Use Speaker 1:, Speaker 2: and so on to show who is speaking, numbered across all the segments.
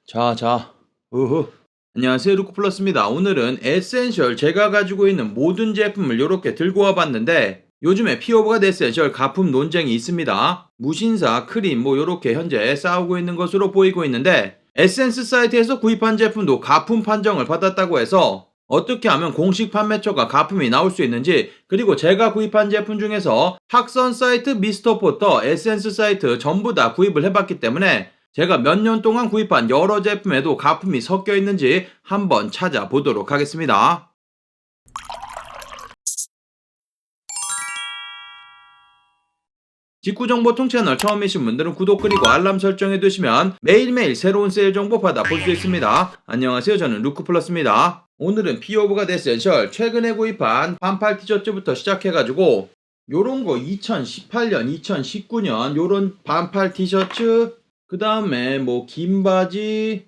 Speaker 1: 자. 우후. 안녕하세요. 루크플러스입니다. 오늘은 에센셜 제가 가지고 있는 모든 제품을 이렇게 들고 와봤는데 요즘에 피오버가 에센셜 가품 논쟁이 있습니다. 무신사, 크림 이렇게 현재 싸우고 있는 것으로 보이고 있는데 에센스 사이트에서 구입한 제품도 가품 판정을 받았다고 해서 어떻게 하면 공식 판매처가 가품이 나올 수 있는지, 그리고 제가 구입한 제품 중에서 탁선 사이트, 미스터 포터, 에센스 사이트 전부 다 구입을 해봤기 때문에 제가 몇 년 동안 구입한 여러 제품에도 가품이 섞여 있는지 한번 찾아보도록 하겠습니다. 직구정보통 채널 처음이신 분들은 구독 그리고 알람 설정해 두시면 매일매일 새로운 세일 정보 받아볼 수 있습니다. 안녕하세요. 저는 루크플러스입니다. 오늘은 피오브가 에센셜 최근에 구입한 반팔 티셔츠부터 시작해가지고 요런거 2018년, 2019년 요런 반팔 티셔츠, 그 다음에 긴 바지,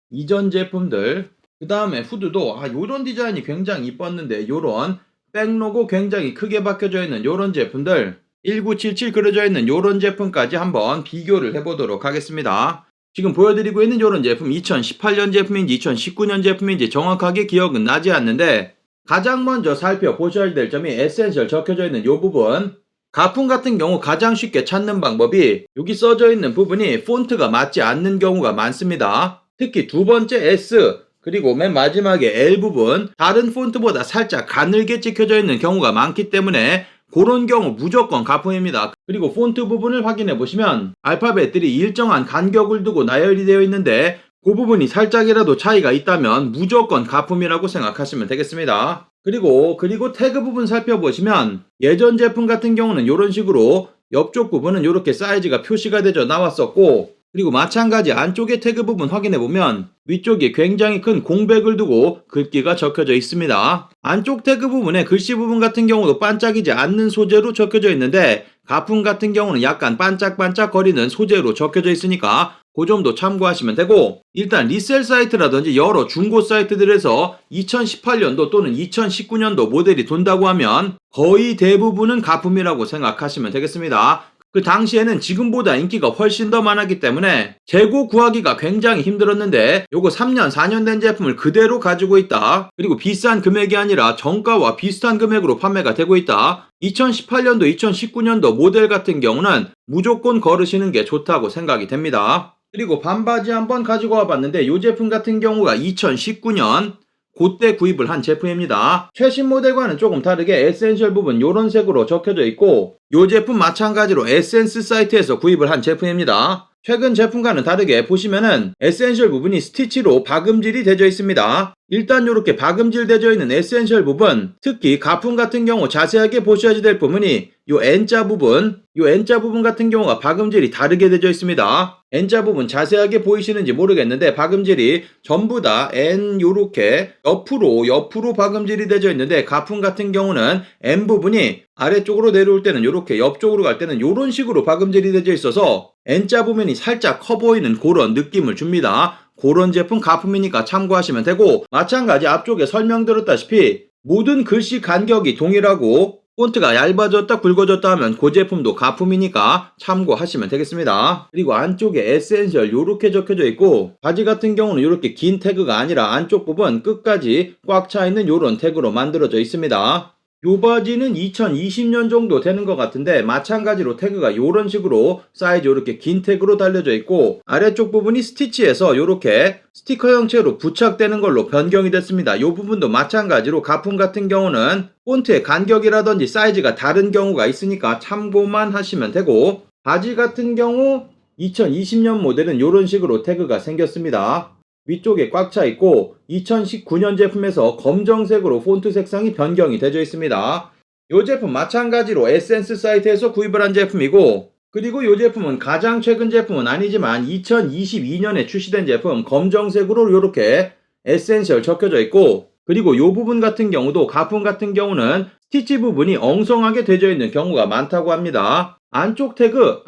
Speaker 1: 이전 제품들, 그 다음에 후드도 요런 디자인이 굉장히 이뻤는데 요런 백로고 굉장히 크게 박혀져 있는 요런 제품들, 1977 그려져 있는 요런 제품까지 한번 비교를 해보도록 하겠습니다. 지금 보여드리고 있는 요런 제품 2018년 제품인지 2019년 제품인지 정확하게 기억은 나지 않는데, 가장 먼저 살펴보셔야 될 점이 에센셜 적혀져 있는 요 부분. 가품 같은 경우 가장 쉽게 찾는 방법이 여기 써져 있는 부분이 폰트가 맞지 않는 경우가 많습니다. 특히 두 번째 S 그리고 맨 마지막에 L 부분 다른 폰트보다 살짝 가늘게 찍혀져 있는 경우가 많기 때문에 그런 경우 무조건 가품입니다. 그리고 폰트 부분을 확인해 보시면 알파벳들이 일정한 간격을 두고 나열이 되어 있는데 그 부분이 살짝이라도 차이가 있다면 무조건 가품이라고 생각하시면 되겠습니다. 그리고 태그 부분 살펴보시면 예전 제품 같은 경우는 이런 식으로 옆쪽 부분은 이렇게 사이즈가 표시가 되져 나왔었고, 그리고 마찬가지 안쪽의 태그 부분 확인해보면 위쪽에 굉장히 큰 공백을 두고 글귀가 적혀져 있습니다. 안쪽 태그 부분에 글씨 부분 같은 경우도 반짝이지 않는 소재로 적혀져 있는데 가품 같은 경우는 약간 반짝반짝 거리는 소재로 적혀져 있으니까 그 점도 참고하시면 되고, 일단 리셀 사이트라든지 여러 중고 사이트들에서 2018년도 또는 2019년도 모델이 돈다고 하면 거의 대부분은 가품이라고 생각하시면 되겠습니다. 그 당시에는 지금보다 인기가 훨씬 더 많았기 때문에 재고 구하기가 굉장히 힘들었는데 요거 3년, 4년 된 제품을 그대로 가지고 있다. 그리고 비싼 금액이 아니라 정가와 비슷한 금액으로 판매가 되고 있다. 2018년도, 2019년도 모델 같은 경우는 무조건 거르시는 게 좋다고 생각이 됩니다. 그리고 반바지 한번 가지고 와봤는데 이 제품 같은 경우가 2019년 그때 구입을 한 제품입니다. 최신 모델과는 조금 다르게 에센셜 부분 요런 색으로 적혀져 있고, 이 제품 마찬가지로 에센스 사이트에서 구입을 한 제품입니다. 최근 제품과는 다르게 보시면은 에센셜 부분이 스티치로 박음질이 되어 있습니다. 일단 이렇게 박음질 되어 있는 에센셜 부분, 특히 가품 같은 경우 자세하게 보셔야 될 부분이 요 N자 부분, 요 N자 부분 같은 경우가 박음질이 다르게 되어 있습니다. N자 부분 자세하게 보이시는지 모르겠는데 박음질이 전부 다 N 요렇게 옆으로 박음질이 되어 있는데, 가품 같은 경우는 N 부분이 아래쪽으로 내려올 때는 요렇게, 옆쪽으로 갈 때는 요런 식으로 박음질이 되어 있어서 N자 부분이 살짝 커 보이는 그런 느낌을 줍니다. 그런 제품 가품이니까 참고하시면 되고, 마찬가지 앞쪽에 설명드렸다시피 모든 글씨 간격이 동일하고 폰트가 얇아졌다 굵어졌다 하면 그 제품도 가품이니까 참고하시면 되겠습니다. 그리고 안쪽에 에센셜 요렇게 적혀져 있고, 바지 같은 경우는 요렇게 긴 태그가 아니라 안쪽 부분 끝까지 꽉 차 있는 요런 태그로 만들어져 있습니다. 요 바지는 2020년 정도 되는 것 같은데 마찬가지로 태그가 요런 식으로 사이즈 요렇게 긴 태그로 달려져 있고, 아래쪽 부분이 스티치에서 요렇게 스티커 형태로 부착되는 걸로 변경이 됐습니다. 요 부분도 마찬가지로 가품 같은 경우는 폰트의 간격이라든지 사이즈가 다른 경우가 있으니까 참고만 하시면 되고, 바지 같은 경우 2020년 모델은 요런 식으로 태그가 생겼습니다. 위쪽에 꽉 차 있고 2019년 제품에서 검정색으로 폰트 색상이 변경이 되어 있습니다. 이 제품 마찬가지로 에센스 사이트에서 구입을 한 제품이고, 그리고 이 제품은 가장 최근 제품은 아니지만 2022년에 출시된 제품, 검정색으로 이렇게 에센셜 적혀져 있고, 그리고 이 부분 같은 경우도 가품 같은 경우는 스티치 부분이 엉성하게 되어 있는 경우가 많다고 합니다. 안쪽 태그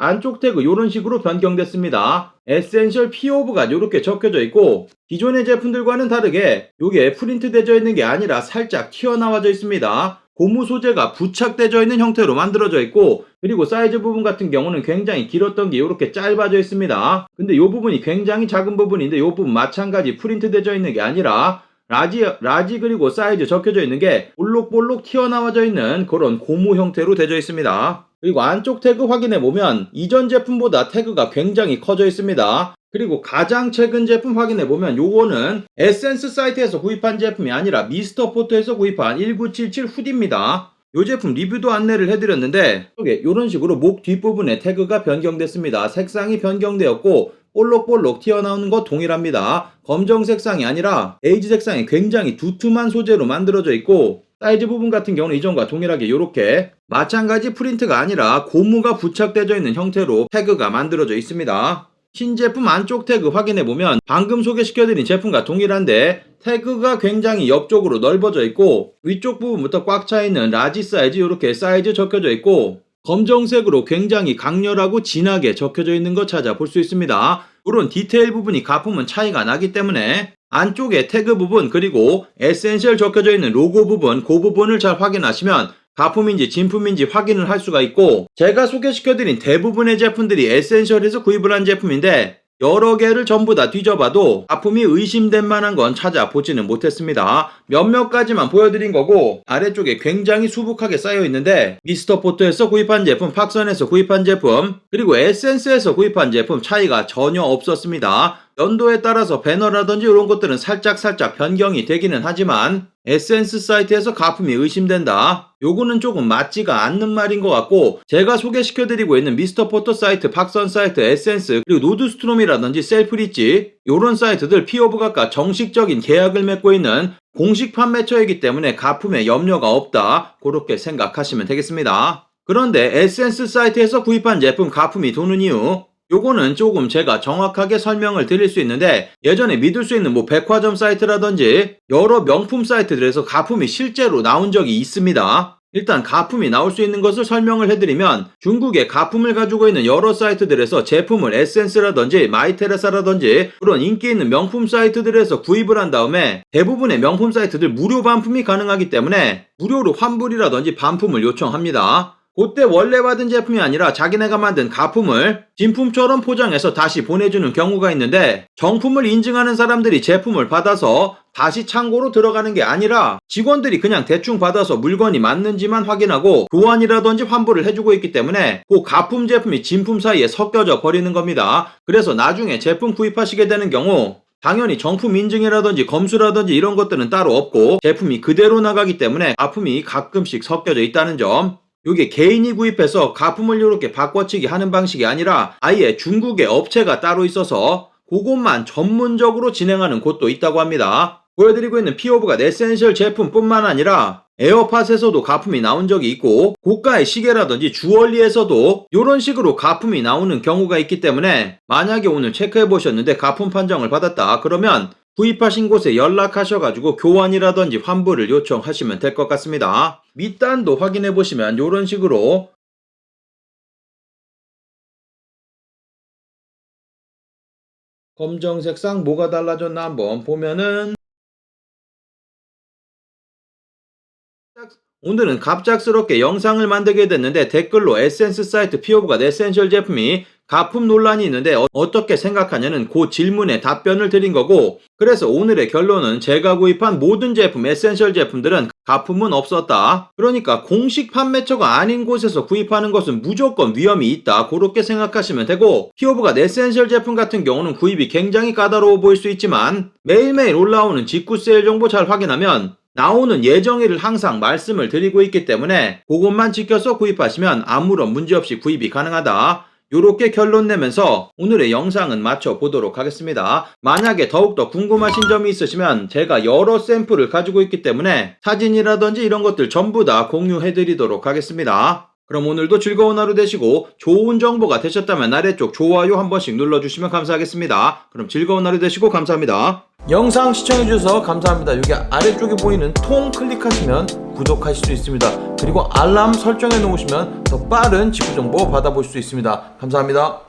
Speaker 1: 요런 식으로 변경됐습니다. 에센셜 피오브가 이렇게 적혀져 있고, 기존의 제품들과는 다르게 이게 프린트 되어 있는 게 아니라 살짝 튀어나와져 있습니다. 고무 소재가 부착되어 있는 형태로 만들어져 있고, 그리고 사이즈 부분 같은 경우는 굉장히 길었던 게 이렇게 짧아져 있습니다. 근데 이 부분이 굉장히 작은 부분인데 이 부분 마찬가지 프린트 되어 있는 게 아니라 라지 그리고 사이즈 적혀져 있는 게 볼록볼록 튀어나와져 있는 그런 고무 형태로 되어 있습니다. 그리고 안쪽 태그 확인해 보면 이전 제품보다 태그가 굉장히 커져 있습니다. 그리고 가장 최근 제품 확인해 보면 요거는 에센스 사이트에서 구입한 제품이 아니라 미스터 포토에서 구입한 1977 후디입니다. 요 제품 리뷰도 안내를 해드렸는데 이런 식으로 목 뒷부분에 태그가 변경됐습니다. 색상이 변경되었고 볼록볼록 튀어나오는 것 동일합니다. 검정 색상이 아니라 베이지 색상이 굉장히 두툼한 소재로 만들어져 있고, 사이즈 부분 같은 경우는 이전과 동일하게 이렇게 마찬가지 프린트가 아니라 고무가 부착되어 있는 형태로 태그가 만들어져 있습니다. 신제품 안쪽 태그 확인해보면 방금 소개시켜드린 제품과 동일한데 태그가 굉장히 옆쪽으로 넓어져 있고, 위쪽 부분부터 꽉 차있는 라지 사이즈 이렇게 사이즈 적혀져 있고, 검정색으로 굉장히 강렬하고 진하게 적혀져 있는 거 찾아볼 수 있습니다. 이런 디테일 부분이 가품은 차이가 나기 때문에 안쪽에 태그 부분 그리고 에센셜 적혀져 있는 로고 부분, 그 부분을 잘 확인하시면 가품인지 진품인지 확인을 할 수가 있고, 제가 소개시켜드린 대부분의 제품들이 에센셜에서 구입을 한 제품인데 여러 개를 전부 다 뒤져봐도 가품이 의심될 만한 건 찾아보지는 못했습니다. 몇몇 가지만 보여드린 거고, 아래쪽에 굉장히 수북하게 쌓여 있는데 미스터 포토에서 구입한 제품, 팍선에서 구입한 제품, 그리고 에센스에서 구입한 제품 차이가 전혀 없었습니다. 연도에 따라서 배너라든지 이런 것들은 살짝 변경이 되기는 하지만 에센스 사이트에서 가품이 의심된다, 요거는 조금 맞지가 않는 말인 것 같고, 제가 소개시켜드리고 있는 미스터 포토 사이트, 팍선 사이트, 에센스, 그리고 노드스트롬이라든지 셀프리지 요런 사이트들 피오브각과 정식적인 계약을 맺고 있는 공식 판매처이기 때문에 가품에 염려가 없다, 그렇게 생각하시면 되겠습니다. 그런데 에센스 사이트에서 구입한 제품 가품이 도는 이유, 요거는 조금 제가 정확하게 설명을 드릴 수 있는데, 예전에 믿을 수 있는 백화점 사이트라든지 여러 명품 사이트들에서 가품이 실제로 나온 적이 있습니다. 일단 가품이 나올 수 있는 것을 설명을 해드리면, 중국에 가품을 가지고 있는 여러 사이트들에서 제품을 에센스라든지 마이테레사라든지 그런 인기 있는 명품 사이트들에서 구입을 한 다음에 대부분의 명품 사이트들 무료 반품이 가능하기 때문에 무료로 환불이라든지 반품을 요청합니다. 그때 원래 받은 제품이 아니라 자기네가 만든 가품을 진품처럼 포장해서 다시 보내주는 경우가 있는데, 정품을 인증하는 사람들이 제품을 받아서 다시 창고로 들어가는 게 아니라 직원들이 그냥 대충 받아서 물건이 맞는지만 확인하고 교환이라든지 환불을 해주고 있기 때문에 그 가품 제품이 진품 사이에 섞여져 버리는 겁니다. 그래서 나중에 제품 구입하시게 되는 경우 당연히 정품 인증이라든지 검수라든지 이런 것들은 따로 없고 제품이 그대로 나가기 때문에 가품이 가끔씩 섞여져 있다는 점, 이게 개인이 구입해서 가품을 이렇게 바꿔치기 하는 방식이 아니라 아예 중국에 업체가 따로 있어서 그것만 전문적으로 진행하는 곳도 있다고 합니다. 보여드리고 있는 피오브가 에센셜 제품뿐만 아니라 에어팟에서도 가품이 나온 적이 있고, 고가의 시계라든지 주얼리에서도 이런 식으로 가품이 나오는 경우가 있기 때문에 만약에 오늘 체크해 보셨는데 가품 판정을 받았다 그러면 구입하신 곳에 연락하셔가지고 교환이라든지 환불을 요청하시면 될 것 같습니다. 밑단도 확인해 보시면 이런 식으로 검정 색상 뭐가 달라졌나 한번 보면은, 오늘은 갑작스럽게 영상을 만들게 됐는데 댓글로 에센스 사이트 피오브가 에센셜 제품이 가품 논란이 있는데 어떻게 생각하냐는 그 질문에 답변을 드린 거고, 그래서 오늘의 결론은 제가 구입한 모든 제품, 에센셜 제품들은 가품은 없었다. 그러니까 공식 판매처가 아닌 곳에서 구입하는 것은 무조건 위험이 있다, 그렇게 생각하시면 되고, 피오브가 에센셜 제품 같은 경우는 구입이 굉장히 까다로워 보일 수 있지만 매일매일 올라오는 직구 세일 정보 잘 확인하면 나오는 예정일을 항상 말씀을 드리고 있기 때문에 그것만 지켜서 구입하시면 아무런 문제없이 구입이 가능하다, 요렇게 결론 내면서 오늘의 영상은 마쳐보도록 하겠습니다. 만약에 더욱더 궁금하신 점이 있으시면 제가 여러 샘플을 가지고 있기 때문에 사진이라든지 이런 것들 전부 다 공유해드리도록 하겠습니다. 그럼 오늘도 즐거운 하루 되시고 좋은 정보가 되셨다면 아래쪽 좋아요 한 번씩 눌러주시면 감사하겠습니다. 그럼 즐거운 하루 되시고 감사합니다. 영상 시청해주셔서 감사합니다. 여기 아래쪽에 보이는 통 클릭하시면 구독하실 수 있습니다. 그리고 알람 설정해 놓으시면 더 빠른 직구 정보 받아볼 수 있습니다. 감사합니다.